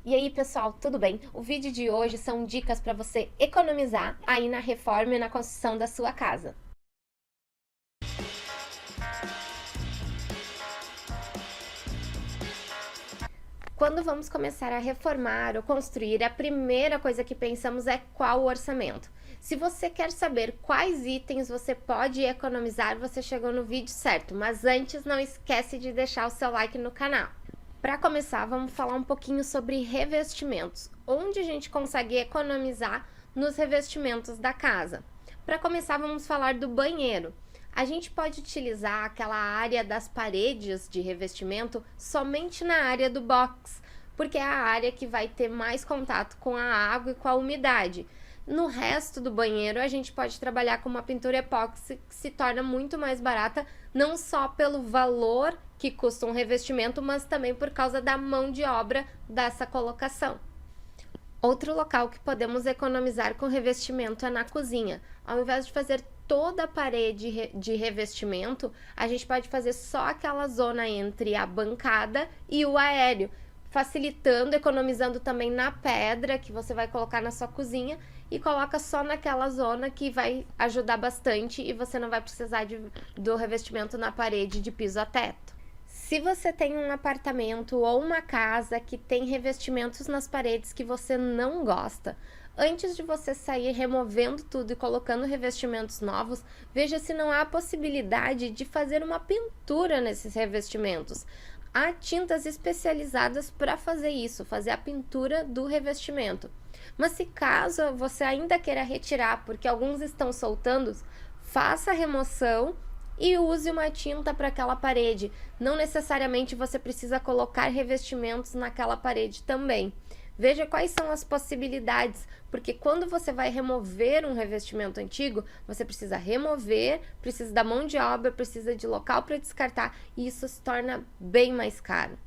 E aí, pessoal, tudo bem? O vídeo de hoje são dicas para você economizar aí na reforma e na construção da sua casa. Quando vamos começar a reformar ou construir, a primeira coisa que pensamos é qual o orçamento. Se você quer saber quais itens você pode economizar, você chegou no vídeo certo, mas antes não esquece de deixar o seu like no canal. Para começar, vamos falar um pouquinho sobre revestimentos, onde a gente consegue economizar nos revestimentos da casa. Para começar, vamos falar do banheiro. A gente pode utilizar aquela área das paredes de revestimento somente na área do box, porque é a área que vai ter mais contato com a água e com a umidade. No resto do banheiro, a gente pode trabalhar com uma pintura epóxi que se torna muito mais barata, não só pelo valor que custa um revestimento, mas também por causa da mão de obra dessa colocação. Outro local que podemos economizar com revestimento é na cozinha. Ao invés de fazer toda a parede de revestimento, a gente pode fazer só aquela zona entre a bancada e o aéreo, facilitando, economizando também na pedra que você vai colocar na sua cozinha e coloca só naquela zona que vai ajudar bastante e você não vai precisar do revestimento na parede de piso a teto. Se você tem um apartamento ou uma casa que tem revestimentos nas paredes que você não gosta, antes de você sair removendo tudo e colocando revestimentos novos, veja se não há a possibilidade de fazer uma pintura nesses revestimentos. Há tintas especializadas para fazer isso, fazer a pintura do revestimento. Mas se caso você ainda queira retirar, porque alguns estão soltando, faça a remoção e use uma tinta para aquela parede. Não necessariamente você precisa colocar revestimentos naquela parede também. Veja quais são as possibilidades, porque quando você vai remover um revestimento antigo, você precisa remover, precisa da mão de obra, precisa de local para descartar, e isso se torna bem mais caro.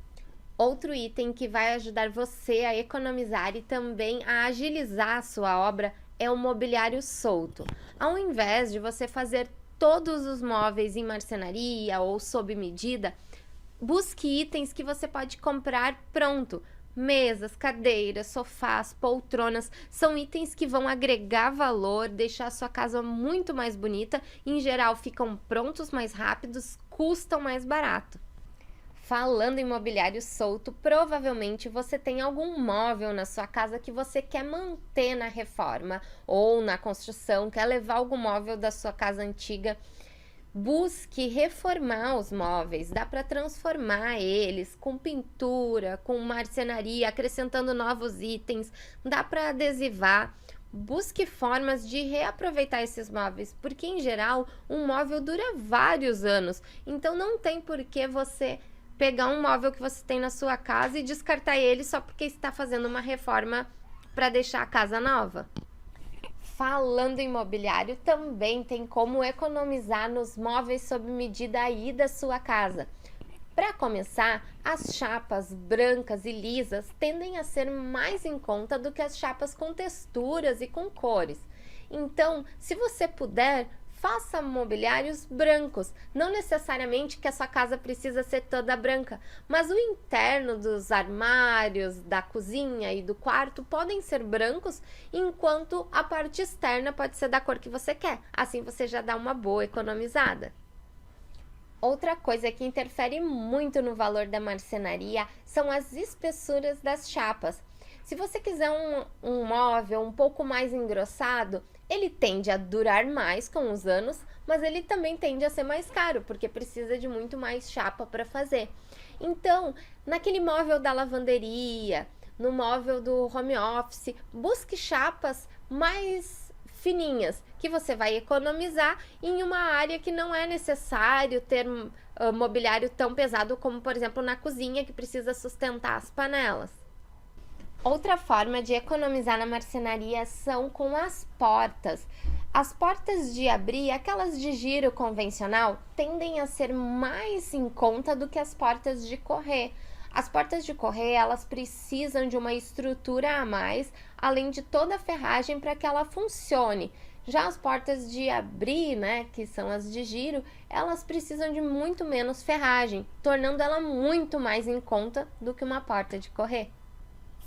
Outro item que vai ajudar você a economizar e também a agilizar a sua obra é o mobiliário solto. Ao invés de você fazer todos os móveis em marcenaria ou sob medida, busque itens que você pode comprar pronto. Mesas, cadeiras, sofás, poltronas, são itens que vão agregar valor, deixar a sua casa muito mais bonita, em geral ficam prontos mais rápidos, custam mais barato. Falando em mobiliário solto, provavelmente você tem algum móvel na sua casa que você quer manter na reforma ou na construção, quer levar algum móvel da sua casa antiga. Busque reformar os móveis, dá para transformar eles com pintura, com marcenaria, acrescentando novos itens, dá para adesivar. Busque formas de reaproveitar esses móveis, porque em geral um móvel dura vários anos, então não tem por que você pegar um móvel que você tem na sua casa e descartar ele só porque está fazendo uma reforma para deixar a casa nova. Falando em mobiliário, também tem como economizar nos móveis sob medida aí da sua casa. Para começar, as chapas brancas e lisas tendem a ser mais em conta do que as chapas com texturas e com cores. Então, se você puder, faça mobiliários brancos, não necessariamente que a sua casa precisa ser toda branca, mas o interno dos armários, da cozinha e do quarto podem ser brancos, enquanto a parte externa pode ser da cor que você quer, assim você já dá uma boa economizada. Outra coisa que interfere muito no valor da marcenaria são as espessuras das chapas. Se você quiser um móvel um pouco mais engrossado, ele tende a durar mais com os anos, mas ele também tende a ser mais caro, porque precisa de muito mais chapa para fazer. Então, naquele móvel da lavanderia, no móvel do home office, busque chapas mais fininhas, que você vai economizar em uma área que não é necessário ter mobiliário tão pesado como, por exemplo, na cozinha, que precisa sustentar as panelas. Outra forma de economizar na marcenaria são com as portas. As portas de abrir, aquelas de giro convencional, tendem a ser mais em conta do que as portas de correr. As portas de correr, elas precisam de uma estrutura a mais, além de toda a ferragem para que ela funcione. Já as portas de abrir, né, que são as de giro, elas precisam de muito menos ferragem, tornando ela muito mais em conta do que uma porta de correr.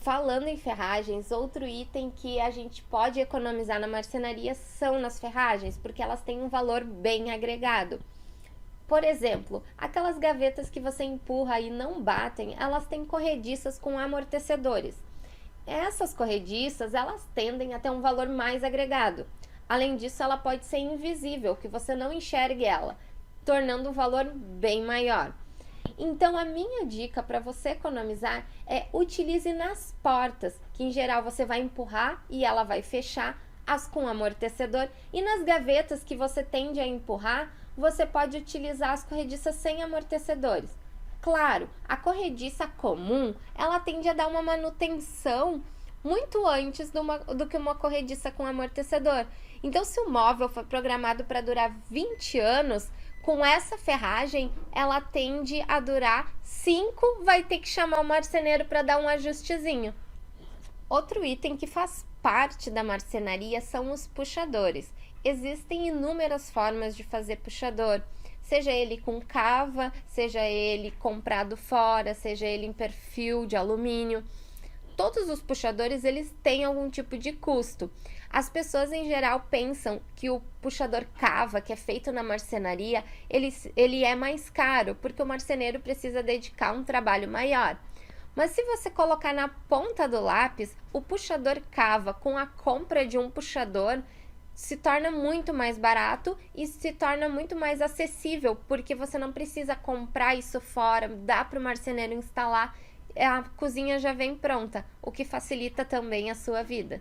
Falando em ferragens, outro item que a gente pode economizar na marcenaria são nas ferragens, porque elas têm um valor bem agregado. Por exemplo, aquelas gavetas que você empurra e não batem, elas têm corrediças com amortecedores. Essas corrediças, elas tendem a ter um valor mais agregado. Além disso, ela pode ser invisível, que você não enxergue ela, tornando um valor bem maior. Então, a minha dica para você economizar é utilize nas portas, que em geral você vai empurrar e ela vai fechar, as com amortecedor, e nas gavetas que você tende a empurrar, você pode utilizar as corrediças sem amortecedores. Claro, a corrediça comum, ela tende a dar uma manutenção muito antes do que uma corrediça com amortecedor. Então, se o móvel foi programado para durar 20 anos, com essa ferragem, ela tende a durar 5, vai ter que chamar o marceneiro para dar um ajustezinho. Outro item que faz parte da marcenaria são os puxadores. Existem inúmeras formas de fazer puxador, seja ele com cava, seja ele comprado fora, seja ele em perfil de alumínio. Todos os puxadores, eles têm algum tipo de custo. As pessoas em geral pensam que o puxador cava, que é feito na marcenaria, ele é mais caro, porque o marceneiro precisa dedicar um trabalho maior. Mas se você colocar na ponta do lápis, o puxador cava com a compra de um puxador se torna muito mais barato e se torna muito mais acessível, porque você não precisa comprar isso fora, dá para o marceneiro instalar, a cozinha já vem pronta, o que facilita também a sua vida.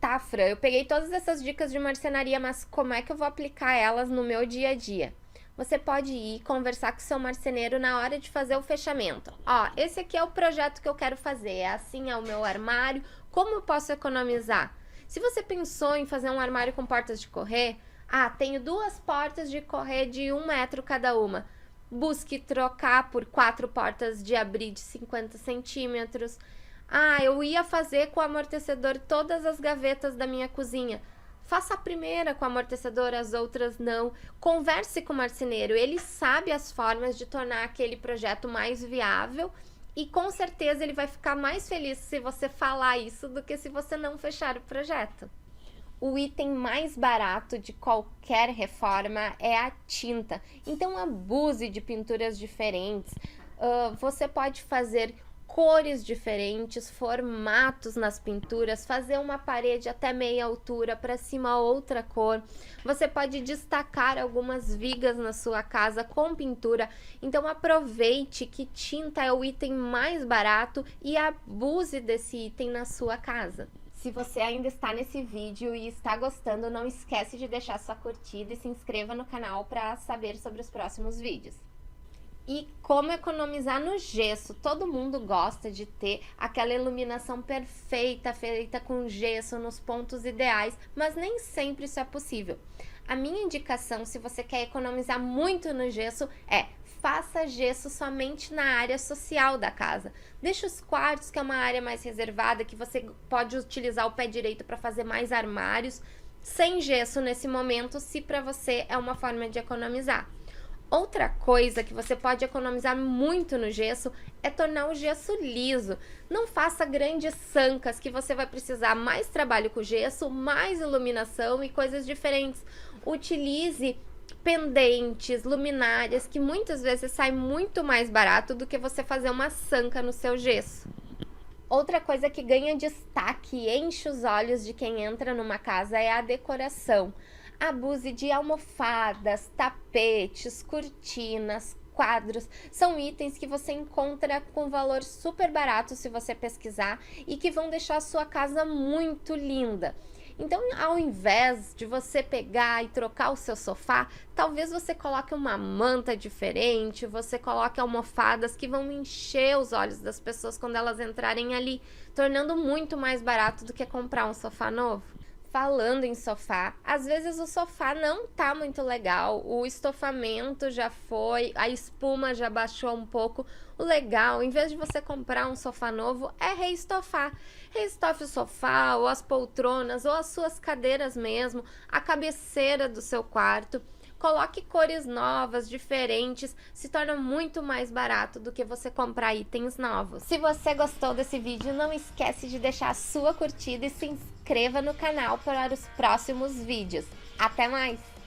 Tá, Fran, eu peguei todas essas dicas de marcenaria, mas como é que eu vou aplicar elas no meu dia a dia? Você pode ir conversar com o seu marceneiro na hora de fazer o fechamento. Ó, esse aqui é o projeto que eu quero fazer, assim é o meu armário, como eu posso economizar? Se você pensou em fazer um armário com portas de correr, tenho 2 portas de correr de 1 metro cada uma. Busque trocar por 4 portas de abrir de 50 centímetros. Eu ia fazer com amortecedor todas as gavetas da minha cozinha. Faça a primeira com amortecedor, as outras não. Converse com o marceneiro, ele sabe as formas de tornar aquele projeto mais viável e com certeza ele vai ficar mais feliz se você falar isso do que se você não fechar o projeto. O item mais barato de qualquer reforma é a tinta, então abuse de pinturas diferentes. Você pode fazer cores diferentes, formatos nas pinturas, fazer uma parede até meia altura, para cima outra cor. Você pode destacar algumas vigas na sua casa com pintura. Então aproveite que tinta é o item mais barato e abuse desse item na sua casa. Se você ainda está nesse vídeo e está gostando, não esquece de deixar sua curtida e se inscreva no canal para saber sobre os próximos vídeos. E como economizar no gesso. Todo mundo gosta de ter aquela iluminação perfeita, feita com gesso nos pontos ideais, mas nem sempre isso é possível. A minha indicação, se você quer economizar muito no gesso, faça gesso somente na área social da casa. Deixa os quartos, que é uma área mais reservada, que você pode utilizar o pé direito para fazer mais armários, sem gesso nesse momento, se para você é uma forma de economizar. Outra coisa que você pode economizar muito no gesso é tornar o gesso liso. Não faça grandes sancas que você vai precisar mais trabalho com gesso, mais iluminação e coisas diferentes. Utilize pendentes, luminárias, que muitas vezes sai muito mais barato do que você fazer uma sanca no seu gesso. Outra coisa que ganha destaque e enche os olhos de quem entra numa casa é a decoração. Abuse de almofadas, tapetes, cortinas, quadros. São itens que você encontra com valor super barato se você pesquisar e que vão deixar a sua casa muito linda. Então, ao invés de você pegar e trocar o seu sofá, talvez você coloque uma manta diferente, você coloque almofadas que vão encher os olhos das pessoas quando elas entrarem ali, tornando muito mais barato do que comprar um sofá novo. Falando em sofá, às vezes o sofá não tá muito legal, o estofamento já foi, a espuma já baixou um pouco. O legal, em vez de você comprar um sofá novo, é reestofar. Reestofe o sofá, ou as poltronas, ou as suas cadeiras mesmo, a cabeceira do seu quarto. Coloque cores novas, diferentes, se torna muito mais barato do que você comprar itens novos. Se você gostou desse vídeo, não esquece de deixar a sua curtida e se inscreva no canal para os próximos vídeos. Até mais!